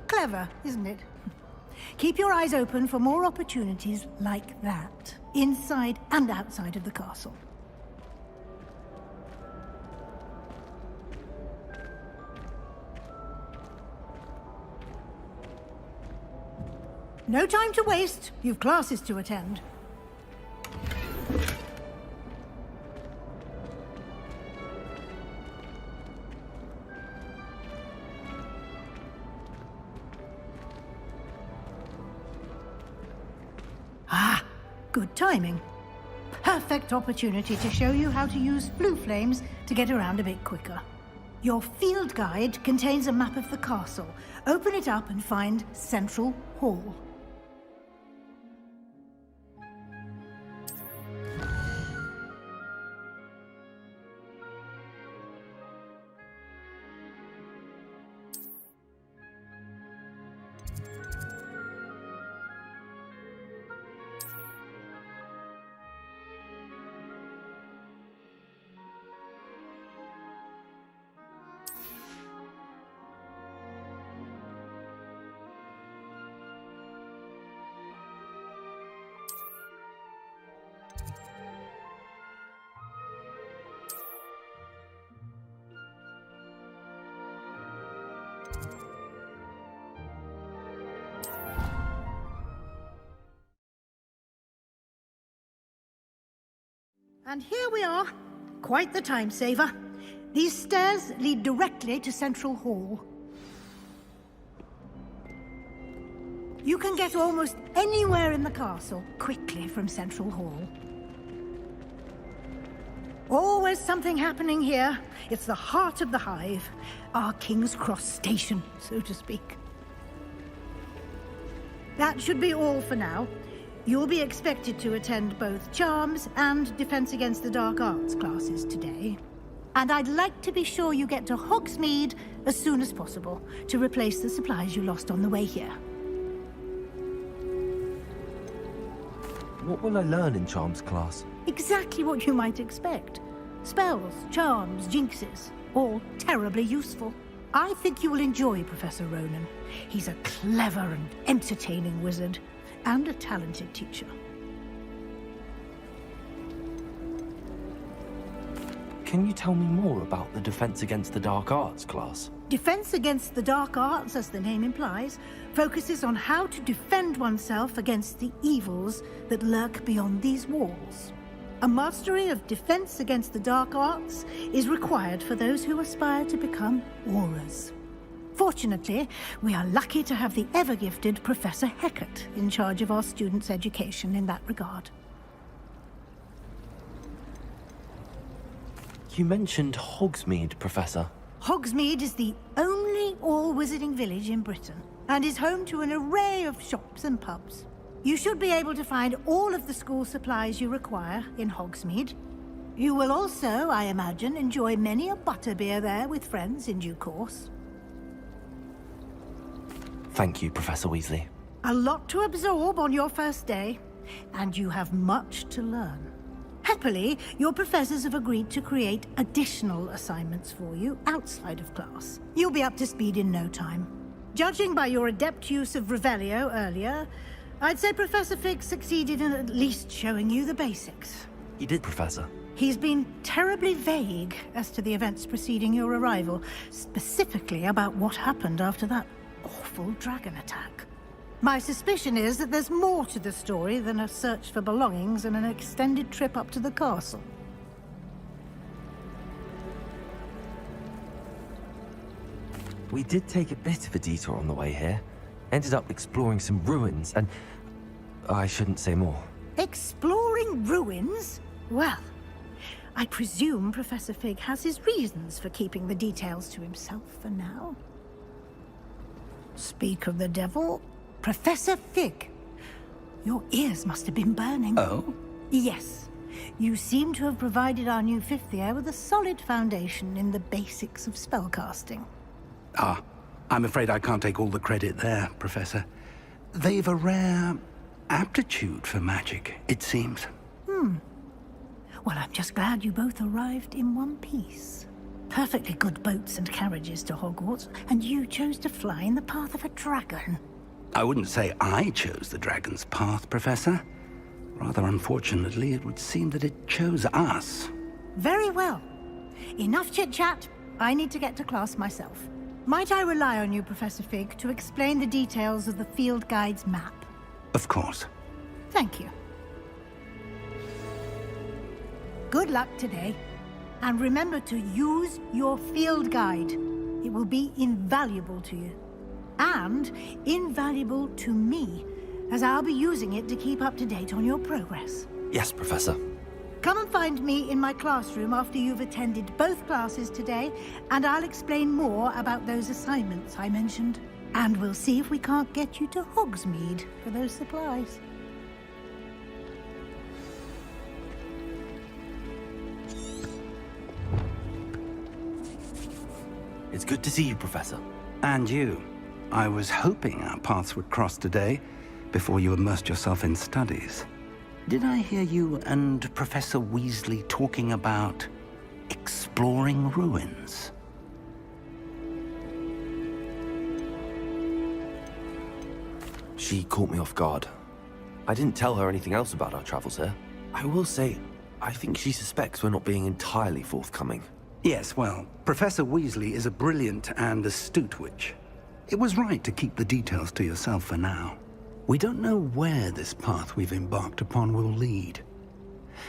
Clever, isn't it? Keep your eyes open for more opportunities like that, inside and outside of the castle. No time to waste. You've classes to attend. Ah, good timing. Perfect opportunity to show you how to use blue flames to get around a bit quicker. Your field guide contains a map of the castle. Open it up and find Central Hall. And here we are. Quite the time saver. These stairs lead directly to Central Hall. You can get almost anywhere in the castle quickly from Central Hall. Always something happening here. It's the heart of the hive. Our King's Cross station, so to speak. That should be all for now. You'll be expected to attend both Charms and Defense Against the Dark Arts classes today. And I'd like to be sure you get to Hogsmeade as soon as possible to replace the supplies you lost on the way here. What will I learn in Charms class? Exactly what you might expect. Spells, charms, jinxes, all terribly useful. I think you will enjoy Professor Ronan. He's a clever and entertaining wizard, and a talented teacher. Can you tell me more about the Defense Against the Dark Arts class? Defense Against the Dark Arts, as the name implies, focuses on how to defend oneself against the evils that lurk beyond these walls. A mastery of Defense Against the Dark Arts is required for those who aspire to become Aurors. Fortunately, we are lucky to have the ever-gifted Professor Hecat in charge of our students' education in that regard. You mentioned Hogsmeade, Professor. Hogsmeade is the only all-wizarding village in Britain, and is home to an array of shops and pubs. You should be able to find all of the school supplies you require in Hogsmeade. You will also, I imagine, enjoy many a butterbeer there with friends in due course. Thank you, Professor Weasley. A lot to absorb on your first day, and you have much to learn. Happily, your professors have agreed to create additional assignments for you outside of class. You'll be up to speed in no time. Judging by your adept use of Revelio earlier, I'd say Professor Fig succeeded in at least showing you the basics. He did, Professor. He's been terribly vague as to the events preceding your arrival, specifically about what happened after that awful dragon attack. My suspicion is that there's more to the story than a search for belongings and an extended trip up to the castle. We did take a bit of a detour on the way here. Ended up exploring some ruins, and I shouldn't say more. Exploring ruins? Well, I presume Professor Fig has his reasons for keeping the details to himself for now. Speak of the devil, Professor Fig. Your ears must have been burning. Oh? Yes. You seem to have provided our new fifth year with a solid foundation in the basics of spellcasting. Ah, I'm afraid I can't take all the credit there, Professor. They've a rare aptitude for magic, it seems. Well, I'm just glad you both arrived in one piece. perfectly good boats and carriages to Hogwarts, and you chose to fly in the path of a dragon. I wouldn't say I chose the dragon's path, Professor. Rather unfortunately, it would seem that it chose us. Very well. Enough chit-chat. I need to get to class myself. Might I rely on you, Professor Fig, to explain the details of the field guide's map? Of course. Thank you. Good luck today. And remember to use your field guide. It will be invaluable to you. And invaluable to me, as I'll be using it to keep up to date on your progress. Yes, Professor. Come and find me in my classroom after you've attended both classes today, and I'll explain more about those assignments I mentioned. And we'll see if we can't get you to Hogsmeade for those supplies. It's good to see you, Professor. And you. I was hoping our paths would cross today, before you immersed yourself in studies. Did I hear you and Professor Weasley talking about exploring ruins? She caught me off guard. I didn't tell her anything else about our travels here. I will say, I think she suspects we're not being entirely forthcoming. Yes, well, Professor Weasley is a brilliant and astute witch. It was right to keep the details to yourself for now. We don't know where this path we've embarked upon will lead.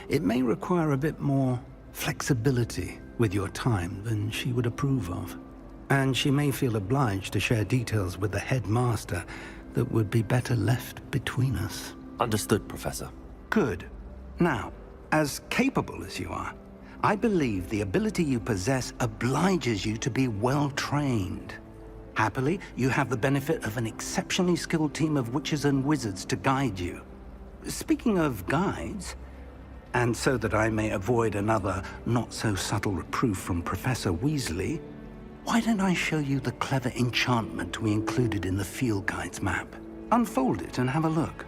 It may require a bit more flexibility with your time than she would approve of. And she may feel obliged to share details with the headmaster that would be better left between us. Understood, Professor. Good. Now, as capable as you are, I believe the ability you possess obliges you to be well-trained. Happily, you have the benefit of an exceptionally skilled team of witches and wizards to guide you. Speaking of guides, and so that I may avoid another not-so-subtle reproof from Professor Weasley, why don't I show you the clever enchantment we included in the field guide's map? Unfold it and have a look.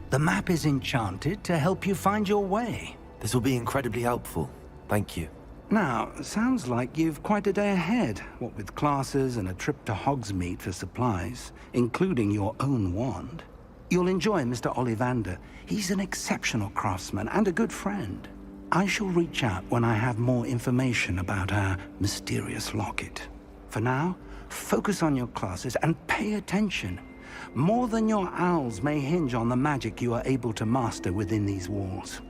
The map is enchanted to help you find your way. This will be incredibly helpful. Thank you. Now, sounds like you've quite a day ahead, what with classes and a trip to Hogsmeade for supplies, including your own wand. You'll enjoy Mr. Ollivander. He's an exceptional craftsman and a good friend. I shall reach out when I have more information about our mysterious locket. For now, focus on your classes and pay attention. More than your owls may hinge on the magic you are able to master within these walls.